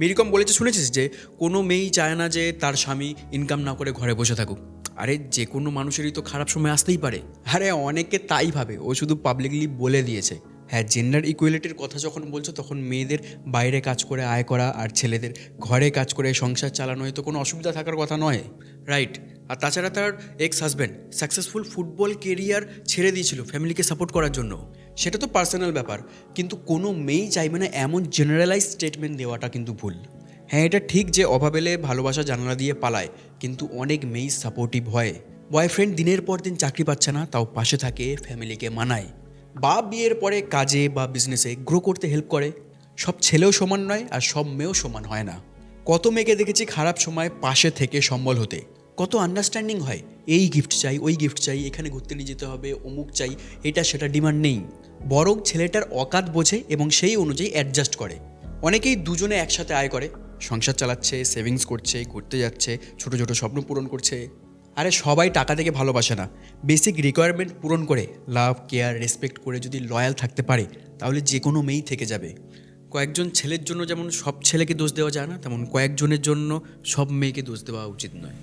মেরিকম বলেছে শুনেছিস যে কোনো মেয়েই চায় না যে তার স্বামী ইনকাম না করে ঘরে বসে থাকুক। আরে যে কোনো মানুষেরই তো খারাপ সময় আসতেই পারে। আরে অনেকে তাই ভাবে, ও শুধু পাবলিকলি বলে দিয়েছে। হ্যাঁ, জেন্ডার ইকুয়ালিটির কথা যখন বলছো তখন মেয়েদের বাইরে কাজ করে আয় করা আর ছেলেদের ঘরে কাজ করে সংসার চালানোয় তো কোনো অসুবিধা থাকার কথা নয়, রাইট? আর তাছাড়া তার ex husband successful football career ছেড়ে দিয়েছিল ফ্যামিলিকে সাপোর্ট করার জন্য। সেটা তো পার্সোনাল ব্যাপার, কিন্তু কোনো মেয়েই চাইবে না এমন জেনারেলাইজ স্টেটমেন্ট দেওয়াটা কিন্তু ভুল। হ্যাঁ, এটা ঠিক যে অভাব এলে ভালোবাসা জানালা দিয়ে পালায়, কিন্তু অনেক মেয়েই সাপোর্টিভ হয়। বয়ফ্রেন্ড দিনের পর দিন চাকরি পাচ্ছে না, তাও পাশে থাকে, ফ্যামিলিকে মানায়, বা বিয়ের পরে কাজে বা বিজনেসে গ্রো করতে হেল্প করে। সব ছেলেও সমান নয় আর সব মেয়েও সমান হয় না। কত মেয়েকে দেখেছি খারাপ সময় পাশে থেকে সম্বল হতে, কত আন্ডারস্ট্যান্ডিং হয়। এই গিফট চাই, ওই গিফট চাই, এখানে ঘুরতে নিয়ে যেতে হবে, অমুক চাই, এটা সেটা ডিমান্ড নেই। বরং ছেলেটার অকাত বোঝে এবং সেই অনুযায়ী অ্যাডজাস্ট করে। অনেকেই দুজনে একসাথে আয় করে, সংসার চালাচ্ছে, সেভিংস করছে, ঘুরতে যাচ্ছে, ছোট ছোট স্বপ্ন পূরণ করছে। আরে সবাই টাকা থেকে ভালোবাসে না, বেসিক রিকোয়ারমেন্ট পূরণ করে, লাভ, কেয়ার, রেসপেক্ট করে যদি লয়াল থাকতে পারে, তাহলে যে কোনো মেয়েই থেকে যাবে। কয়েকজন ছেলের জন্য যেমন সব ছেলেকে দোষ দেওয়া যায় না, তেমন কয়েকজনের জন্য সব মেয়েকে দোষ দেওয়া উচিত নয়।